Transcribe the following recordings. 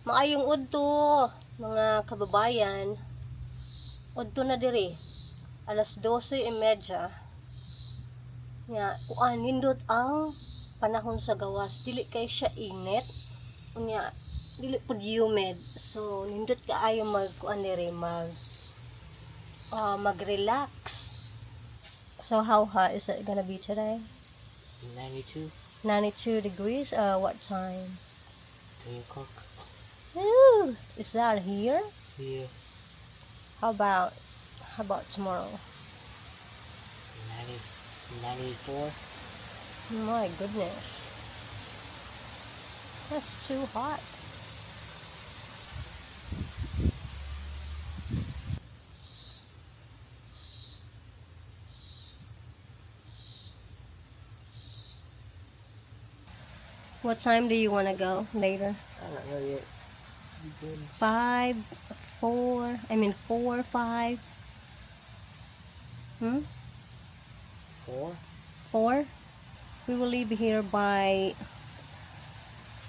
Maayong udto, mga kababayan. Udto na diri. Alas 12:30. Nga, nindot ang panahon sa gawas. Dili kay siya init. Unya, dili pud humid. So, nindot kaayo mag-relax. So, how hot is it gonna be today? 92. 92 degrees. What time? 3 o'clock. Ooh, is that here? Yeah. How about tomorrow? 94. My goodness. That's too hot. What time do you want to go later? I don't know yet. Depends. 5, 4, 5. 4? 4? We will leave here by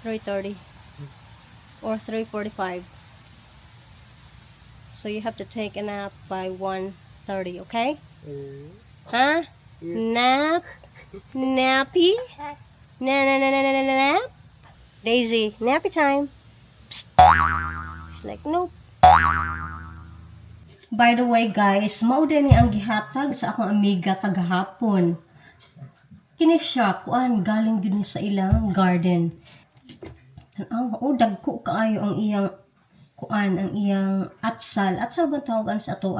3:30 or 3:45. So you have to take a nap by 1:30, okay? Huh? Nap? Nappy? Nap? Daisy, nappy time. Psst. She's like, nope. By the way guys, mao din ni ang gihatag sa akong amiga kagahapon. Kini siya, galing din sa ilang garden. Dagko kaayo ang iyang ang iyang atsal. Atsal ba tawagan sa ato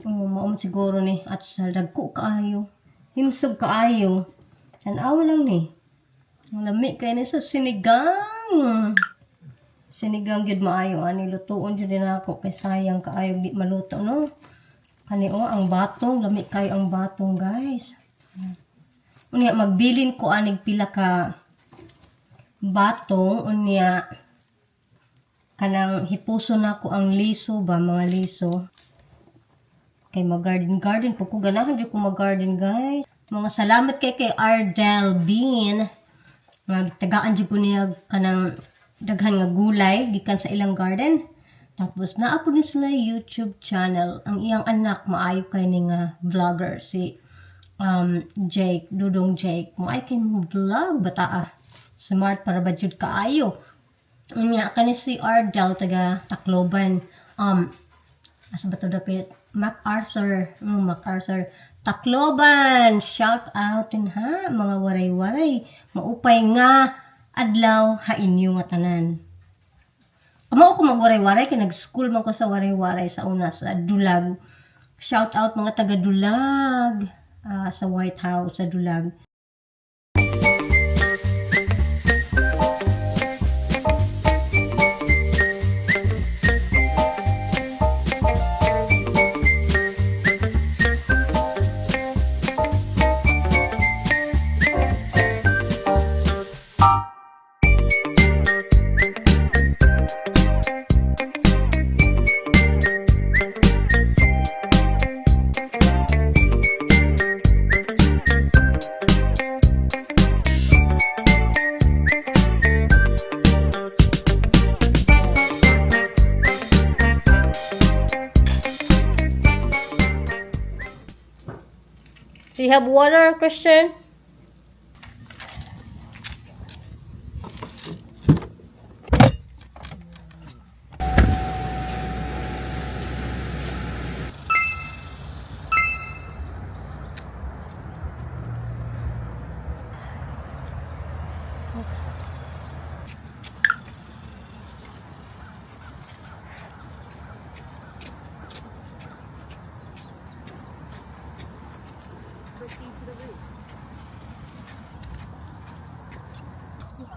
mao siguro ni atsal. Dagko kaayo. Himsog kaayo. Tanaw lang ni. Ang lami kay ni sa sinigang. Sinigang gyud maayo ani lutuon jud din ako kay sayang kaayo di maluto no. Kani ang batong, lami kayo ang batong guys. Unya magbilin ko anig pila ka batong unya kanang hipuso na ko ang liso ba mga liso. Kay mag-garden po ko ganahan di ko mag-garden guys. Mga salamat kay Ardel Bean. Nagtagaan jud ko niya kanang daghan nga gulay gikan sa ilang garden. Tapos naapod ni sila YouTube channel. Ang iyang anak maayo kay ni nga vlogger si Jake, Dudong Jake. Maayo kay mo vlog bata smart para ba jud kaayo. Unya kani si Ardel taga Tacloban. Asa ba to dapit? MacArthur. Tacloban. Shout out din ha mga waray-waray. Maupay nga adlaw ha inyo nga tanan. Amo ako magwaray-waray kay nag-school man ko sa waray-waray sa una sa Dulag. Shout out mga taga Dulag sa White House sa Dulag. Do you have water, Christian?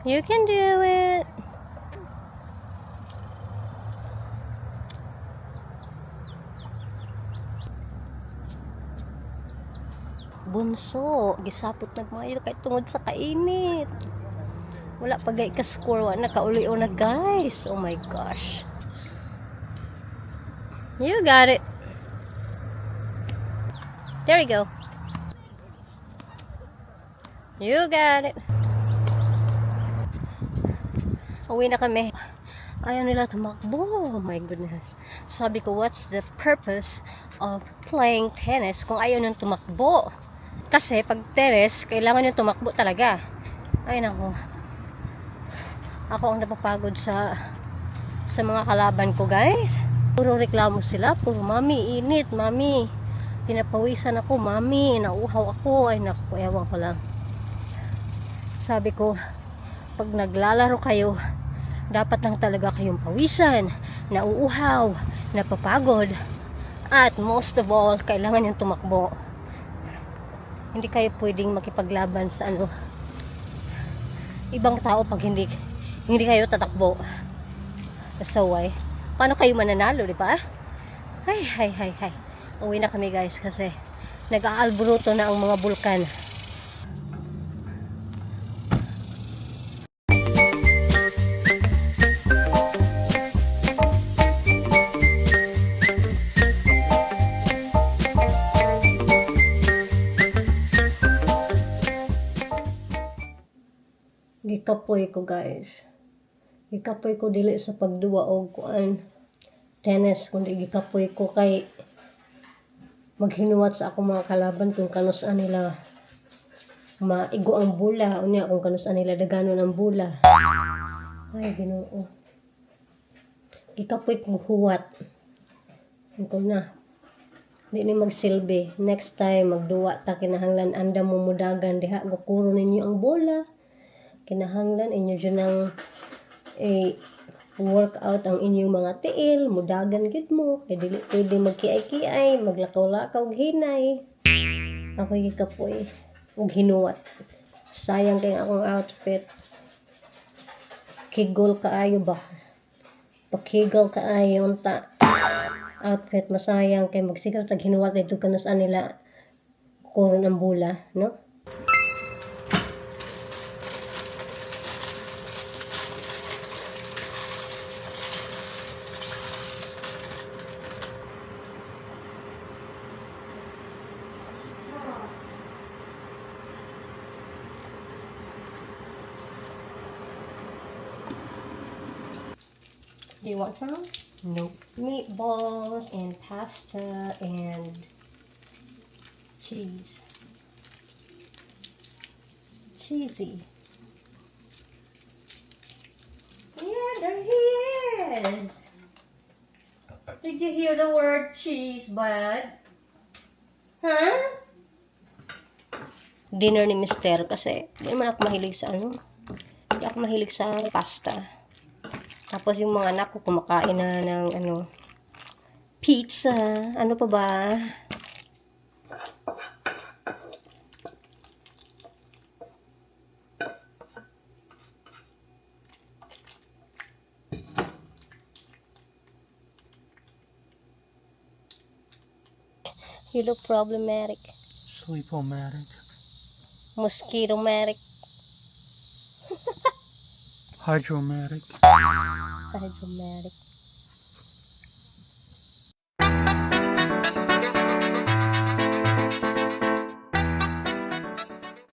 You can do it. Bunso, gisapot na maayo kay tungod sa kainit. Wala pagay ka score, wala nakauli na guys. Oh my gosh. You got it. There you go. You got it. Uwi na kami. Ayaw nila tumakbo. Oh my goodness. Sabi ko, what's the purpose of playing tennis kung ayaw nyo tumakbo? Kasi pag tennis, kailangan nyo tumakbo talaga. Ay nako. Ako ang napapagod sa mga kalaban ko, guys. Puro reklamo sila. Puro, mami, init, mami. Pinapawisan ako, mami. Nauhaw ako. Ay naku, ewan ko lang. Sabi ko, pag naglalaro kayo, dapat lang talaga kayong pawisan, nauuhaw, napapagod, at most of all, kailangan yung tumakbo. Hindi kayo pwedeng makipaglaban sa ibang tao pag hindi kayo tatakbo. So why? Paano kayo mananalo, di ba? Hay. Uwi na kami, guys, kasi nag-aalburuto na ang mga bulkan. Gikapoy ko, guys. Gikapoy ko dili sa pagduwa og kuan tennis, kundi gikapoy ko kay maghinuwat sa ako mga kalaban kung kanusan nila maigo ang bula, unya kung kanusan nila daganon ang bula. Ay, Ginoo. Gikapoy ko huwat. Ito na. Di ni magsilbi. Next time magduwa ta kinahanglan anda mo mudagan diha gakuro ninyo ang bola. Kinahanglan inyo dyan ng workout ang inyong mga tiil, mudagan gid mo, kay dili pwede magkiay-kiay, maglakaw-lakaw hinay. Ako gikapoy ug hinuwat. Sayang kay akong outfit. Kigol kaayo ba? Pakigol kaayo unta. Outfit masayang kay magsigal tag hinuwat dito kanus nila kuron ang bula, no? Do you want some? Nope. Meatballs and pasta and cheese. Cheesy. Yeah, there he is. Did you hear the word cheese, bud? Huh? Dinner ni Mister kasi hindi naman ako mahilig sa Hindi ako mahilig sa pasta. Tapos yung mga anak ko kumakain na ng pizza. Ano pa ba? You look problematic. Sleep-o-matic. Mosquito-matic. Hydromatic. Hydromatic.